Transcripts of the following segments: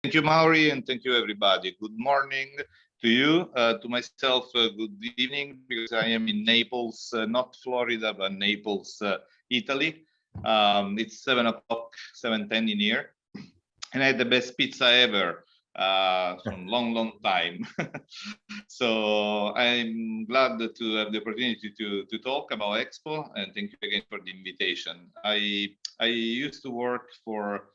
Thank you, Mauri, and thank you, everybody. Good morning to you. To myself, good evening, because I am in Naples, not Florida, but Naples, Italy. It's 7 o'clock, 7:10 in here, and I had the best pizza ever from long time. So I'm glad to have the opportunity to talk about Expo, and thank you again for the invitation. I used to work for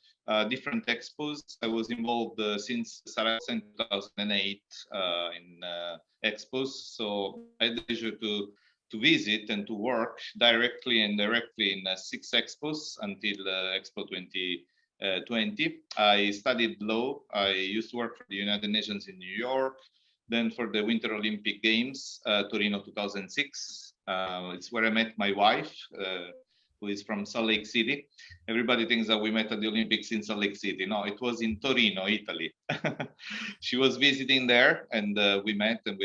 different expos. I was involved since Sarajevo in 2008 in expos, so I had the pleasure to visit and to work directly and indirectly in 6 expos until Expo 2020. I studied law. I used to work for the United Nations in New York, then for the Winter Olympic Games, Torino 2006. It's where I met my wife, who is from Salt Lake City. Everybody thinks that we met at the Olympics in Salt Lake City. No, it was in Torino, Italy. She was visiting there, and we met, and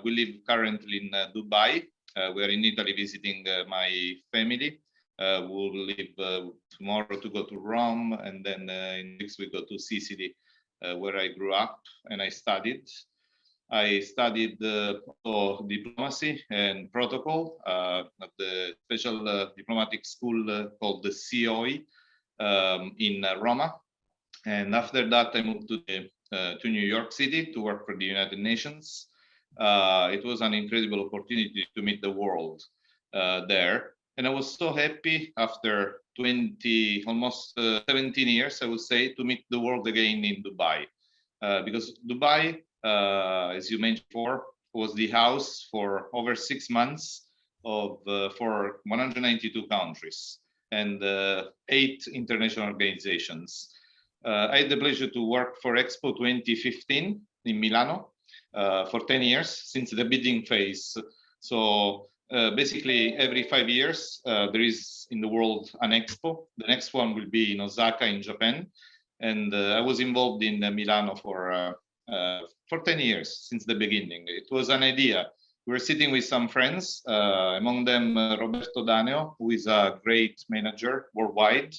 we live currently in Dubai. We are in Italy visiting my family. We'll leave tomorrow to go to Rome, and then in weeks we go to Sicily, where I grew up and I studied. I studied diplomacy and protocol at the special diplomatic school called the COE in Roma. And after that, I moved to New York City to work for the United Nations. It was an incredible opportunity to meet the world there. And I was so happy after almost 17 years, I would say, to meet the world again in Dubai. Because Dubai, as you mentioned before, was the house for over 6 months for 192 countries and 8 international organizations. I had the pleasure to work for Expo 2015 in Milano for 10 years since the bidding phase. So basically every 5 years there is in the world an expo. The next one will be in Osaka in Japan, and I was involved in Milano for 10 years since the beginning. It was an idea. We were sitting with some friends, among them Roberto Daneo, who is a great manager worldwide,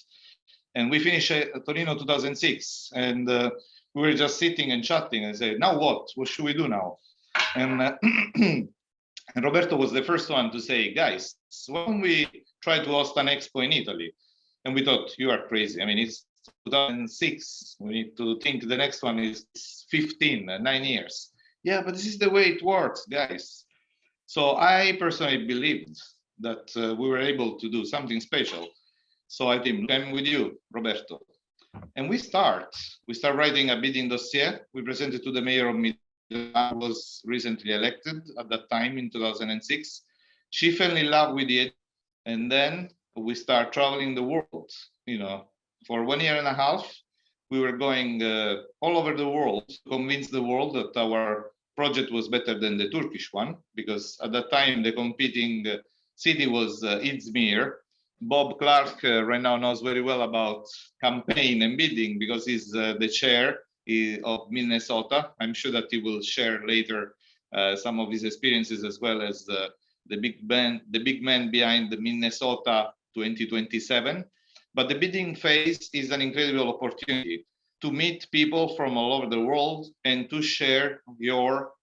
and we finished Torino 2006, and we were just sitting and chatting and said, now what should we do now? And and Roberto was the first one to say, guys, why don't we try to host an expo in Italy? And we thought, you are crazy. I mean, it's 2006. We need to think the next one is 15, 9 years. Yeah, but this is the way it works, guys. So I personally believed that we were able to do something special. So I think I'm with you, Roberto. And we start writing a bidding dossier. We presented to the mayor of Milan, who was recently elected at that time in 2006. She fell in love with it, and then we start traveling the world. You know, for 1 year and a half, we were going all over the world to convince the world that our project was better than the Turkish one, because at that time the competing city was Izmir. Bob Clark right now knows very well about campaign and bidding because he's the chair of Minnesota. I'm sure that he will share later some of his experiences, as well as the big man behind the Minnesota 2027. But the bidding phase is an incredible opportunity to meet people from all over the world and to share your,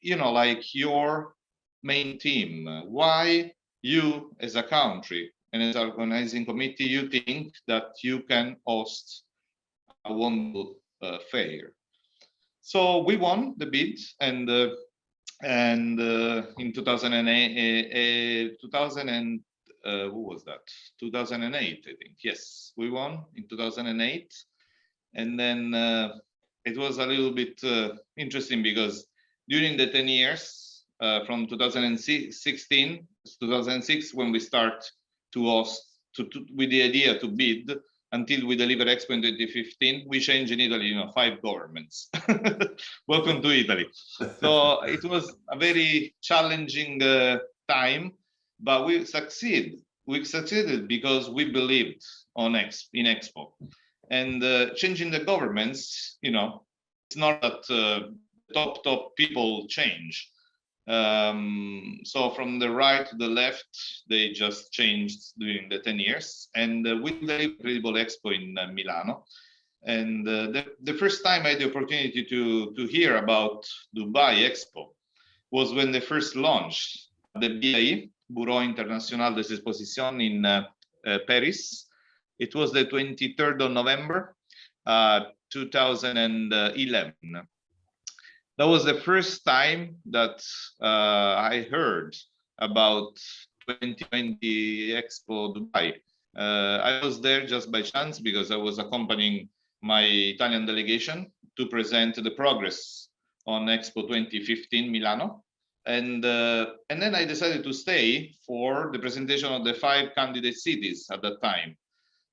your main team. Why you as a country and as an organizing committee, you think that you can host a wonderful fair. So we won the bid, and in 2008, who was that? 2008, I think. Yes, we won in 2008, and then it was a little bit interesting because during the 10 years from 2016 to 2006, when we start to host, with the idea to bid, until we deliver Expo in 2015, we changed in Italy, 5 governments. Welcome to Italy. So it was a very challenging time, but we succeeded. We succeeded because we believed in Expo. And changing the governments, it's not that top people change. So from the right to the left, they just changed during the 10 years. And we delivered incredible Expo in Milano. And the first time I had the opportunity to hear about Dubai Expo was when they first launched the BIE, Bureau International des Expositions in Paris. It was the 23rd of November, 2011. That was the first time that I heard about 2020 Expo Dubai. I was there just by chance because I was accompanying my Italian delegation to present the progress on Expo 2015 Milano. And then I decided to stay for the presentation of the 5 candidate cities at that time.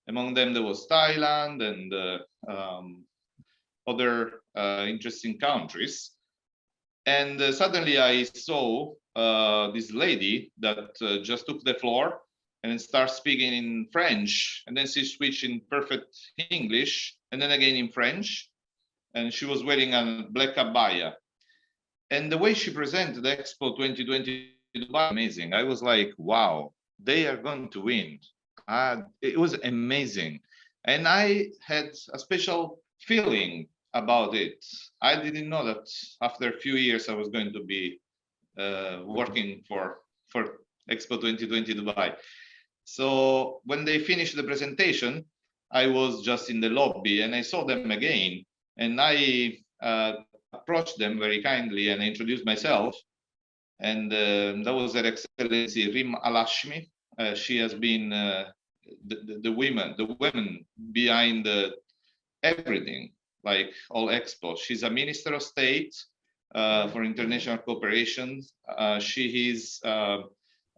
Among them, there was Thailand and other interesting countries. And suddenly I saw this lady that just took the floor and started speaking in French. And then she switched in perfect English and then again in French. And she was wearing a black abaya. And the way she presented Expo 2020 Dubai, amazing. I was like, wow, they are going to win. It was amazing. And I had a special feeling about it. I didn't know that after a few years I was going to be working for Expo 2020 Dubai. So when they finished the presentation, I was just in the lobby and I saw them again. And I approached them very kindly and introduced myself. And that was Her Excellency Rim Alashmi. She has been the women behind everything, like all Expo. She's a Minister of State for International Cooperation. She's the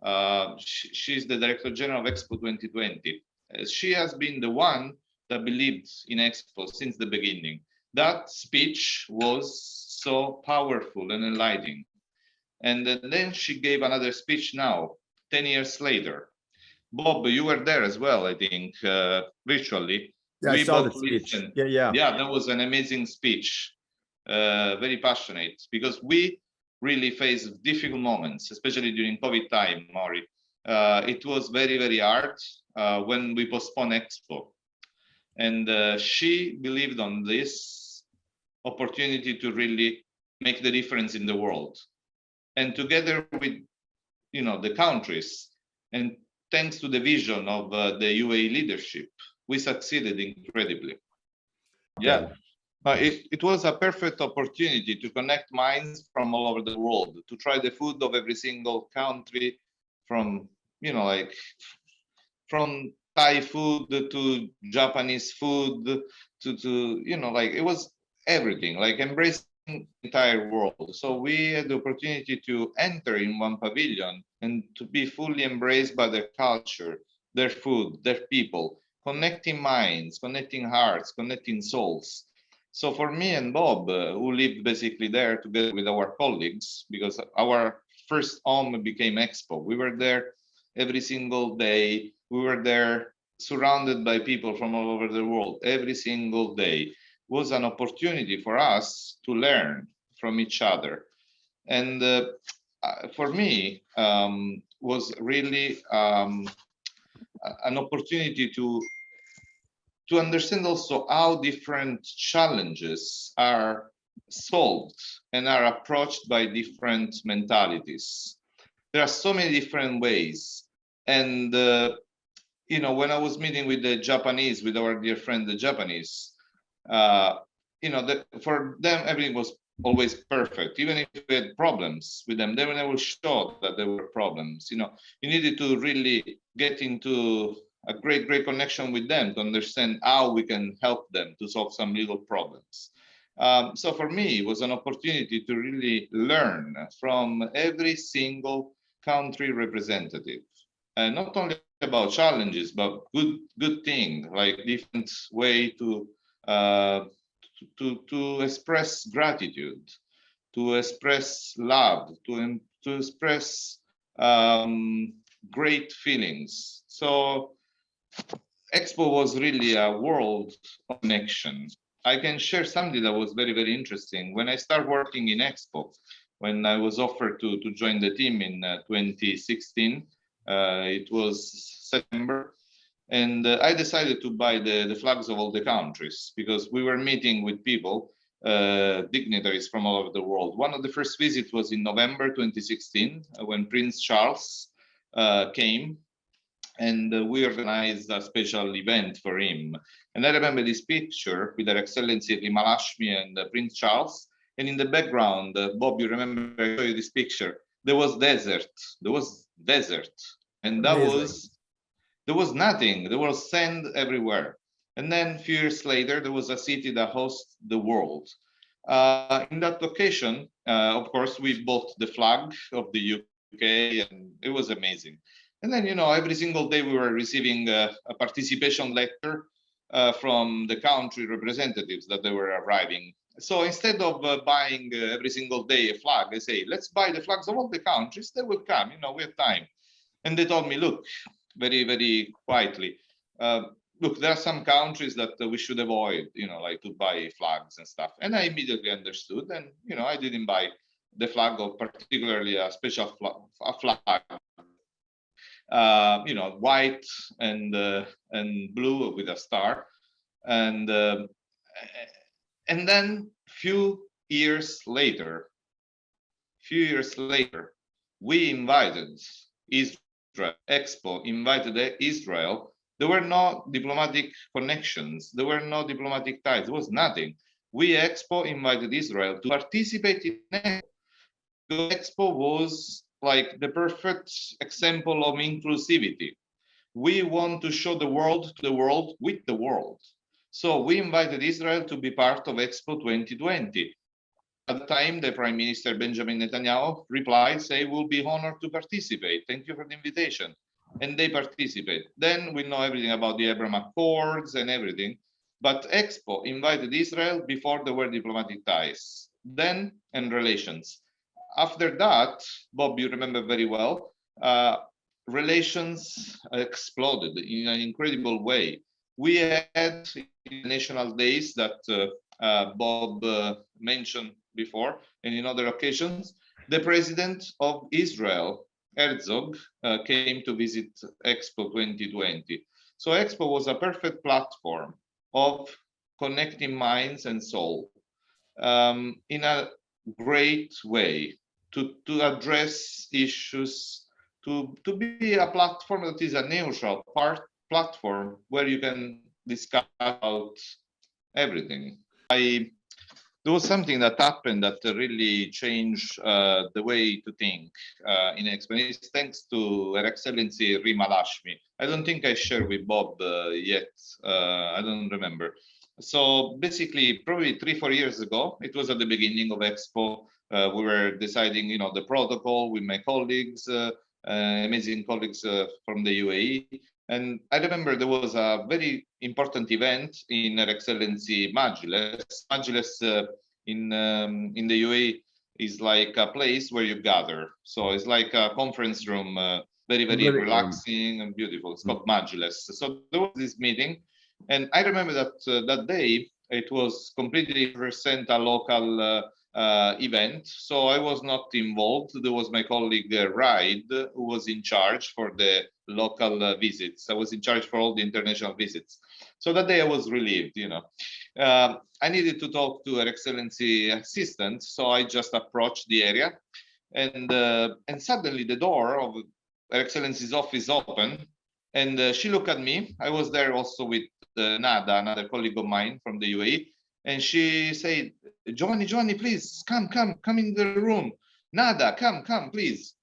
Director General of Expo 2020. She has been the one that believed in Expo since the beginning. That speech was so powerful and enlightening. And then she gave another speech now, 10 years later. Bob, you were there as well, I think, virtually. Yeah, I saw the speech. Yeah, that was an amazing speech, very passionate, because we really faced difficult moments, especially during COVID time, Maury. It was very, very hard when we postponed Expo. And she believed on this opportunity to really make the difference in the world. And together with, the countries, and thanks to the vision of the UAE leadership, we succeeded incredibly. Yeah, it was a perfect opportunity to connect minds from all over the world, to try the food of every single country, from, from Thai food to Japanese food to it was everything, like embracing the entire world. So we had the opportunity to enter in one pavilion and to be fully embraced by their culture, their food, their people, connecting minds, connecting hearts, connecting souls. So for me and Bob, who lived basically there together with our colleagues, because our first home became Expo, we were there every single day. We were there surrounded by people from all over the world every single day. Was an opportunity for us to learn from each other. And for me, was really an opportunity to understand also how different challenges are solved and are approached by different mentalities. There are so many different ways. And, when I was meeting with the Japanese, with our dear friend, the Japanese, for them, everything was always perfect. Even if we had problems with them, they were never sure that there were problems. You needed to really get into a great connection with them to understand how we can help them to solve some little problems. So for me, it was an opportunity to really learn from every single country representative, and not only about challenges, but good thing, like different way to express gratitude, to express love, to express great feelings. So Expo was really a world connection. I can share something that was very, very interesting. When I started working in Expo, when I was offered to join the team in 2016, it was September. And I decided to buy the flags of all the countries because we were meeting with people, dignitaries from all over the world. One of the first visits was in November 2016 when Prince Charles came, and we organized a special event for him. And I remember this picture with Her Excellency Rimalashmi and Prince Charles. And in the background, Bob, you remember I showed you this picture. There was desert. There was desert, and there was nothing. There was sand everywhere. And then a few years later, there was a city that hosts the world. In that occasion, of course, we bought the flag of the UK, and it was amazing. And then, every single day we were receiving a participation letter from the country representatives that they were arriving. So instead of buying every single day a flag, I say, let's buy the flags of all the countries. They will come, we have time. And they told me, look, very, very quietly, look, there are some countries that we should avoid, like to buy flags and stuff. And I immediately understood. And, I didn't buy the flag of particularly a special flag, white and blue with a star. And then few years later, we invited Israel. Expo invited Israel. There were no diplomatic connections. There were no diplomatic ties. There was nothing. We Expo invited Israel to participate in Expo. The Expo was like the perfect example of inclusivity. We want to show the world to the world with the world. So we invited Israel to be part of Expo 2020. At the time, the Prime Minister Benjamin Netanyahu replied, say, we'll be honored to participate. Thank you for the invitation. And they participate. Then we know everything about the Abraham Accords and everything. But Expo invited Israel before there were diplomatic ties, then and relations. After that, Bob, you remember very well, relations exploded in an incredible way. We had national days that Bob mentioned before, and in other occasions, the president of Israel, Herzog, came to visit Expo 2020. So Expo was a perfect platform of connecting minds and soul in a great way to address issues, to be a platform that is a neutral platform where you can discuss about everything. There was something that happened that really changed the way to think in Expo. It's thanks to Her Excellency Rimalashmi. I don't think I shared with Bob yet. I don't remember. So basically, probably 3-4 years ago, it was at the beginning of Expo. We were deciding, the protocol with my colleagues, amazing colleagues from the UAE. And I remember there was a very important event in Her Excellency Majlis. Majlis in the UAE is like a place where you gather. So it's like a conference room, very, very relaxing and beautiful. It's called Majlis. So there was this meeting. And I remember that that day, it was completely % a local event. So I was not involved. There was my colleague Raid, who was in charge for the local visits. I was in charge for all the international visits. So that day I was relieved, I needed to talk to Her Excellency assistant. So I just approached the area, and suddenly the door of Her Excellency's office opened, and she looked at me. I was there also with Nada, another colleague of mine from the UAE. And she said, Giovanni, please, come in the room. Nada, come, please.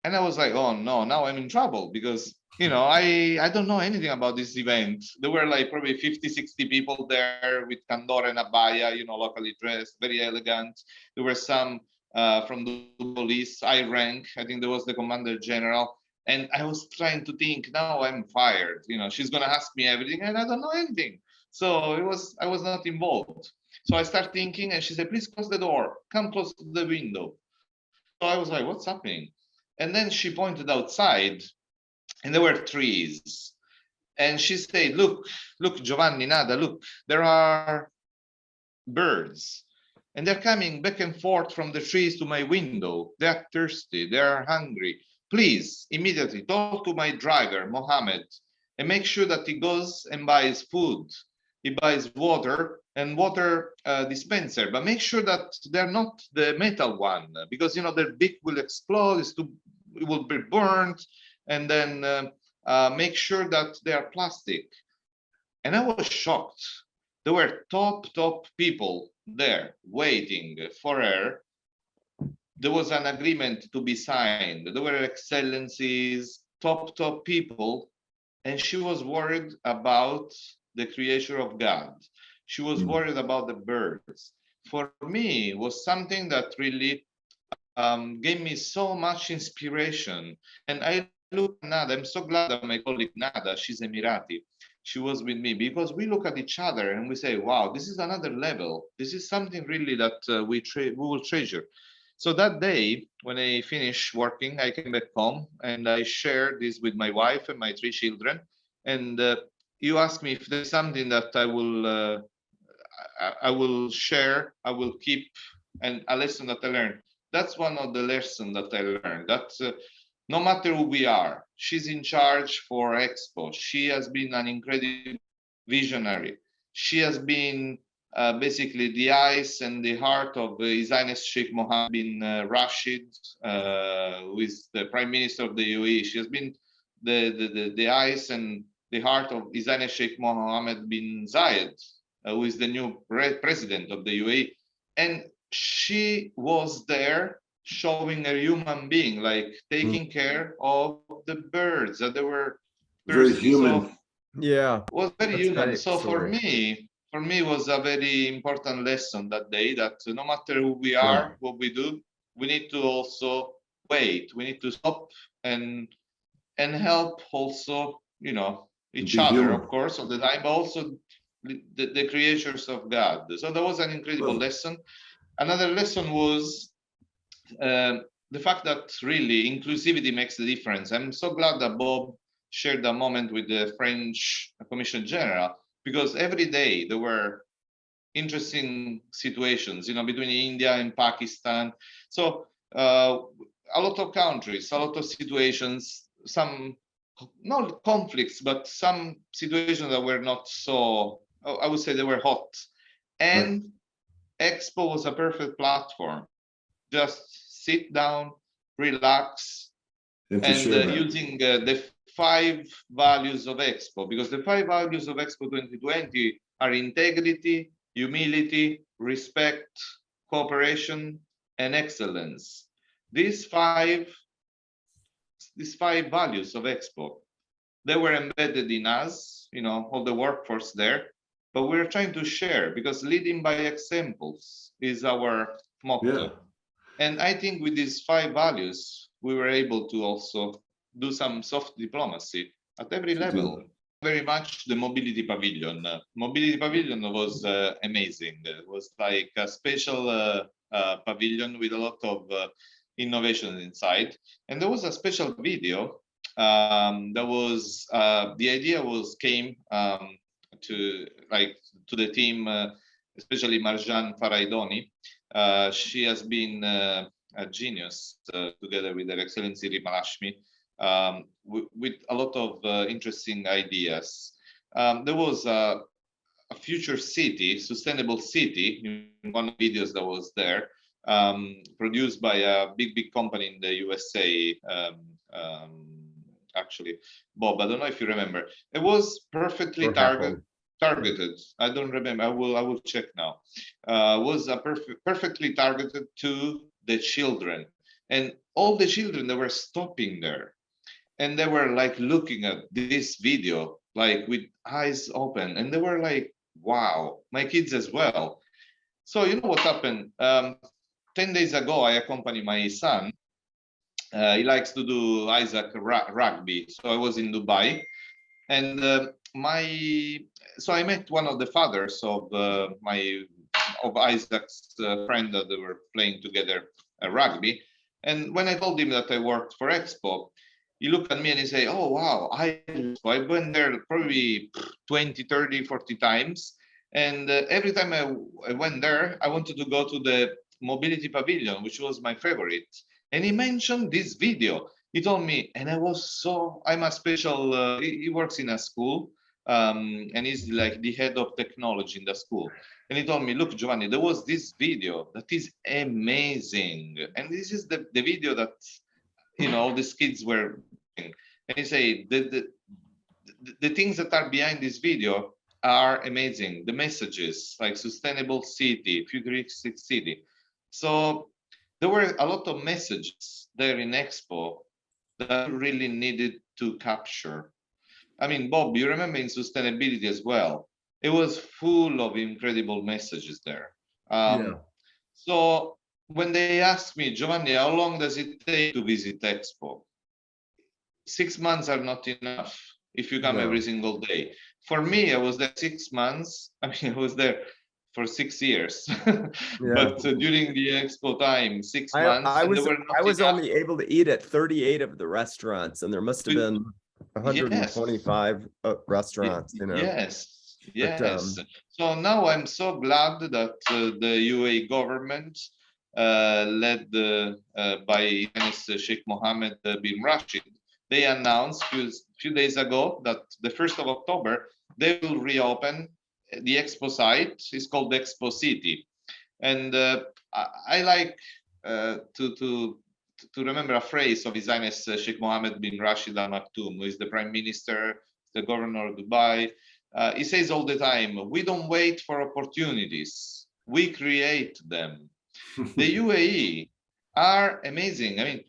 And I was like, oh no, now I'm in trouble because, I don't know anything about this event. There were like probably 50, 60 people there with kandor and abaya, locally dressed, very elegant. There were some from the police, high rank. I think there was the commander general. And I was trying to think, now I'm fired. She's going to ask me everything and I don't know anything. So I was not involved. So I start thinking, and she said, please close the door, come close to the window. So I was like, what's happening? And then she pointed outside, and there were trees. And she said, look, Giovanni, Nada, look, there are birds. And they're coming back and forth from the trees to my window. They're thirsty, they're hungry. Please, immediately talk to my driver, Mohammed. and make sure that he goes and buys food, he buys water and water dispenser, but make sure that they're not the metal one, because you know their beak will explode, it will be burned, and then make sure that they are plastic. And I was shocked. There were top people there waiting for her. There was an agreement to be signed. There were excellencies, top people, and she was worried about the creation of God. She was worried about the birds. For me, it was something that really gave me so much inspiration. And I look at Nada, I'm so glad that my colleague Nada, she's Emirati, she was with me, because we look at each other and we say, wow, this is another level. This is something really that we will treasure. So that day, when I finished working, I came back home and I shared this with my wife and my 3 children. And you asked me if there's something that I will share, I will keep, and a lesson that I learned. That's one of the lessons that I learned. That no matter who we are, she's in charge for Expo. She has been an incredible visionary. She has been basically the eyes and the heart of His Highness Sheikh Mohammed bin Rashid, who is the Prime Minister of the UAE. She has been the eyes and the heart of His Highness Sheikh Mohammed bin Zayed, who is the new president of the UAE. And she was there showing a human being, like taking care of the birds, that they were very human. So, yeah, was very human. So story. for me it was a very important lesson that day, that no matter who we are, what we do, we need to also wait, we need to stop and help also, you know, each other, of course, all the time, but also the creatures of God. So that was an incredible lesson. Another lesson was the fact that really inclusivity makes the difference. I'm so glad that Bob shared a moment with the French Commission General, because every day there were interesting situations, you know, between India and Pakistan. So a lot of countries, a lot of situations, some not conflicts, but some situations that were not so, I would say they were hot. And Expo was a perfect platform. Just sit down, relax, and using the 5 values of Expo, because the 5 values of Expo 2020 are integrity, humility, respect, cooperation, and excellence. These five values of Expo, they were embedded in us, you know, all the workforce there, but we're trying to share, because leading by examples is our motto. Yeah. And I think with these 5 values, we were able to also do some soft diplomacy at every level. Very much the Mobility Pavilion. Mobility Pavilion was amazing. It was like a special pavilion with a lot of innovation inside. And there was a special video that was, the idea came to the team, especially Marjan Faraidoni. She has been a genius together with Her Excellency Rimalashmi, with a lot of interesting ideas. There was a future city, sustainable city, in one of the videos that was there, produced by a big company in the USA. Actually, Bob, I don't know if you remember. It was perfectly targeted. I don't remember. I will check now. Was a perfectly targeted to the children, and all the children, they were stopping there, and they were like looking at this video like with eyes open, and they were like, wow, my kids as well. So you know what happened? 10 days ago, I accompanied my son. He likes to do Isaac rugby. So I was in Dubai, and so I met one of the fathers of Isaac's friend that they were playing together rugby. And when I told him that I worked for Expo, he looked at me and he said, oh, wow, I went there probably 20, 30, 40 times. And every time I went there, I wanted to go to the Mobility Pavilion, which was my favorite. And he mentioned this video. He told me, and I was so, I'm a special, he works in a school, and he's like the head of technology in the school. And he told me, look, Giovanni, there was this video that is amazing. And this is the video that, all these kids were doing. And he said, the things that are behind this video are amazing. The messages, like sustainable city, futuristic city. So there were a lot of messages there in Expo that really needed to capture. I mean, Bob, you remember in sustainability as well, it was full of incredible messages there. Yeah. So when they asked me, Giovanni, how long does it take to visit Expo? 6 months are not enough if you come every single day. For me, I was there 6 months. I mean, I was there for 6 years. But during the Expo time, 6 months, I and there were not was enough. only able to eat at 38 of the restaurants, and there must have been 125 restaurants. Yes, yes. So now I'm so glad that the UAE government, led by Sheikh Mohammed bin Rashid, they announced a few days ago that the 1st of October, they will reopen the Expo site. It's called Expo City. And I like to remember a phrase of His Highness Sheikh Mohammed bin Rashid Al Maktoum, who is the Prime Minister, the Governor of Dubai. He says all the time, we don't wait for opportunities, we create them. The UAE are amazing. I mean,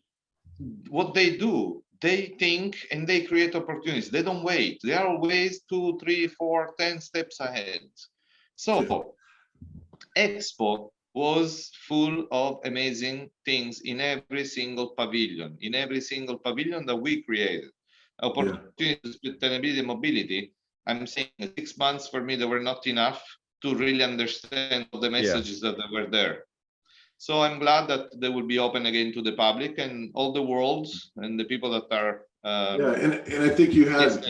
what they do, they think and they create opportunities. They don't wait. They are always 2, 3, 4, 10 steps ahead. So Expo was full of amazing things in every single pavilion, that we created. Opportunities, sustainability, and mobility. I'm saying 6 months for me, they were not enough to really understand all the messages that were there. So I'm glad that they will be open again to the public and all the world and the people that are. And I think you had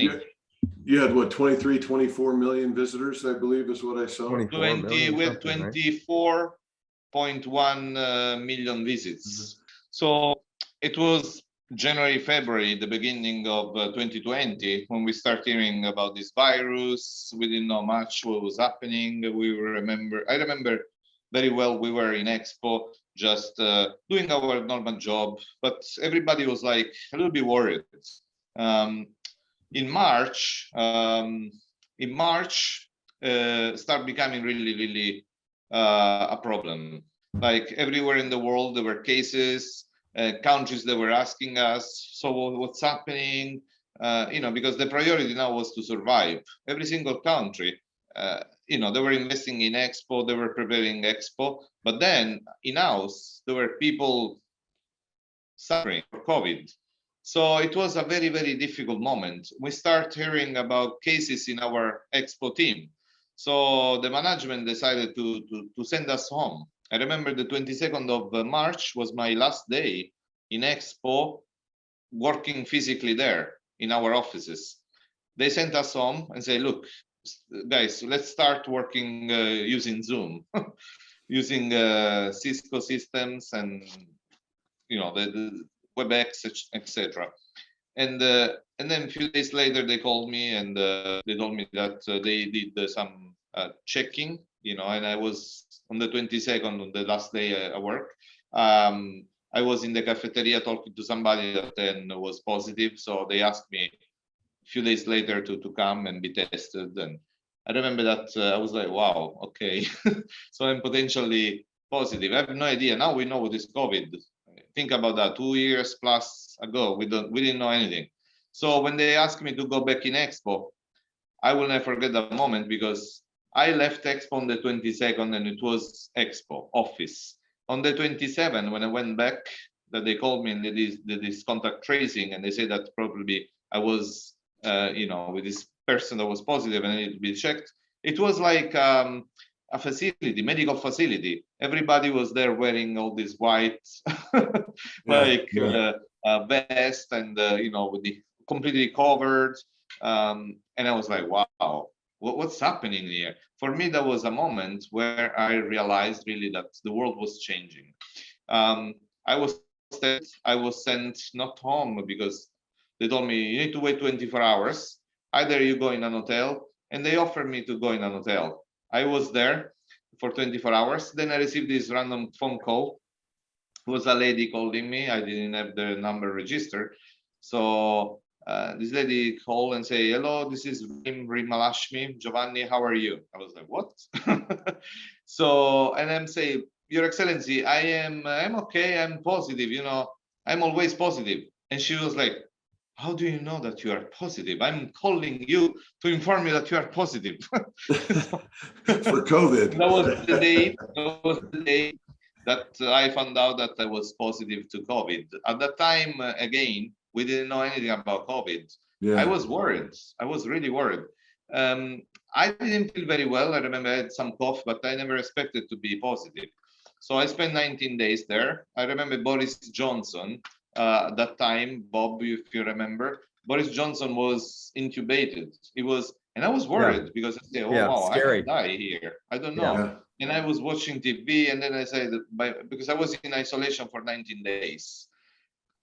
what, 23, 24 million visitors, I believe is what I saw. 24.1 million visits. So it was January, February, the beginning of 2020, when we start hearing about this virus. We didn't know much what was happening. I remember very well, we were in Expo, just doing our normal job, but everybody was like a little bit worried. In March, start becoming really a problem. Like everywhere in the world, there were cases, countries that were asking us, so what's happening? Because the priority now was to survive. Every single country, they were investing in Expo, they were preparing Expo, but then in-house, there were people suffering for COVID. So it was a very difficult moment. We start hearing about cases in our Expo team. So the management decided to send us home. I remember the 22nd of March was my last day in Expo, working physically there in our offices. They sent us home and say, look, guys, let's start working using Zoom, using Cisco systems and the WebEx, etc. And then a few days later, they called me and they told me that they did some checking, and I was on the 22nd, on the last day I work. I was in the cafeteria talking to somebody that then was positive. So they asked me a few days later to come and be tested. And I remember that I was like, wow, okay. So I'm potentially positive. I have no idea. Now we know what is COVID. Think about that, 2 years plus ago, we didn't know anything. So when they asked me to go back in Expo, I will never forget that moment, because I left Expo on the 22nd and it was Expo office. On the 27th, when I went back, that they called me and they did this contact tracing, and they said that probably I was, with this person that was positive and I needed to be checked. It was like a facility, medical facility. Everybody was there wearing all this white, vest and, with the completely covered. And I was like, wow, what's happening here? For me, that was a moment where I realized really that the world was changing. I was I was sent not home because they told me you need to wait 24 hours. Either you go in an hotel, and they offered me to go in an hotel. I was there for 24 hours. Then I received this random phone call. It was a lady calling me. I didn't have the number registered. So this lady called and say, hello, this is Rimalashmi. Giovanni, how are you? I was like, what? So, and I'm saying, Your Excellency, I'm okay, I'm positive, you know, I'm always positive. And she was like, how do you know that you are positive? I'm calling you to inform you that you are positive. For COVID. That was the day that I found out that I was positive to COVID. At that time, again, we didn't know anything about COVID. Yeah. I was worried. I was really worried. I didn't feel very well. I remember I had some cough, but I never expected to be positive. So I spent 19 days there. I remember Boris Johnson, at that time, Bob, if you remember, Boris Johnson was intubated. He was, and I was worried because I said, oh, wow, scary. I might die here. I don't know. Yeah. And I was watching TV, and then I said, because I was in isolation for 19 days.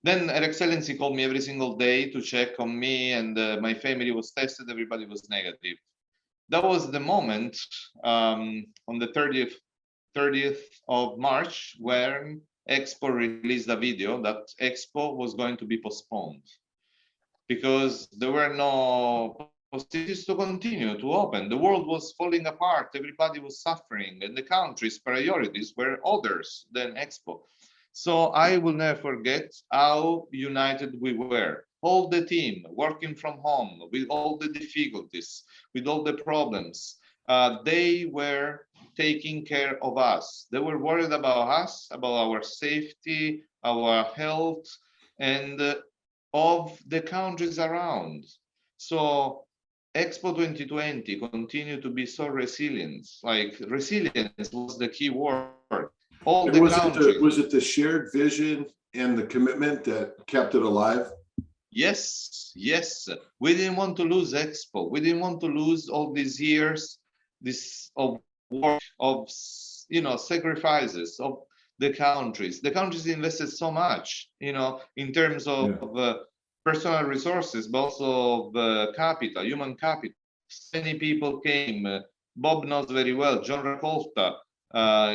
Then Her Excellency called me every single day to check on me, and my family was tested, everybody was negative. That was the moment on the 30th of March when Expo released a video that Expo was going to be postponed because there were no possibilities to continue to open. The world was falling apart, everybody was suffering, and the country's priorities were others than Expo. So I will never forget how united we were. All the team working from home with all the difficulties, with all the problems. They were taking care of us. They were worried about us, about our safety, our health, and of the countries around. So Expo 2020 continued to be so resilient. Like resilience was the key word. All And the was countries. was it the shared vision and the commitment that kept it alive? Yes, yes. We didn't want to lose Expo. We didn't want to lose all these years, this of work, of sacrifices of the countries. The countries invested so much, in terms of personal resources, but also of capital, human capital. Many people came. Bob knows very well. John Raccolta.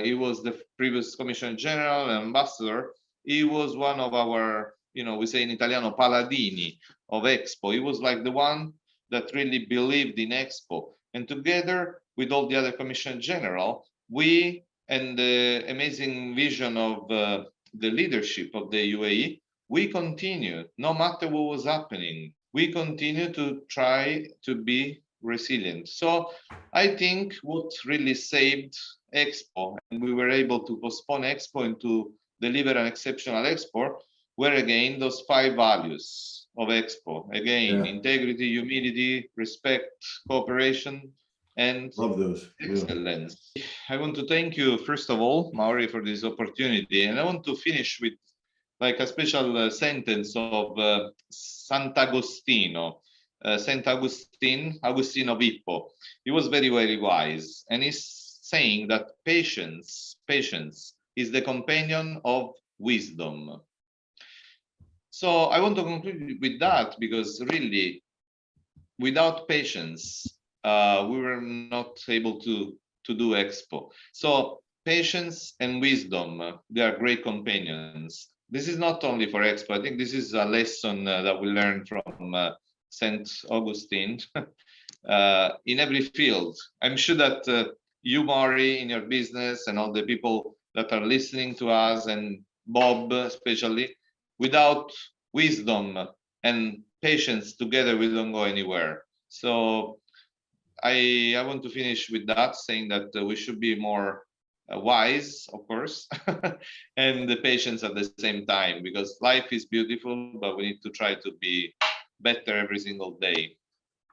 He was the previous Commissioner General and Ambassador. He was one of our, we say in Italiano, paladini of Expo. He was like the one that really believed in Expo. And together with all the other Commissioner General, we, and the amazing vision of the leadership of the UAE, we continued, no matter what was happening, we continue to try to be resilient. So I think what really saved Expo, and we were able to postpone Expo and to deliver an exceptional Expo, were again those 5 values of Expo. Again, integrity, humility, respect, cooperation, and love those. Excellence. I want to thank you, first of all, Mauri, for this opportunity. And I want to finish with like a special sentence of Sant'Agostino. Saint Augustine, Agostino Vippo. He was very, very wise. And he's saying that patience is the companion of wisdom. So I want to conclude with that because really, without patience, we were not able to do Expo. So patience and wisdom, they are great companions. This is not only for Expo. I think this is a lesson that we learned from St. Augustine in every field. I'm sure that you, Maury, in your business and all the people that are listening to us, and Bob especially, without wisdom and patience together, we don't go anywhere. So I want to finish with that, saying that we should be more wise, of course, and the patience at the same time, because life is beautiful, but we need to try to be better every single day.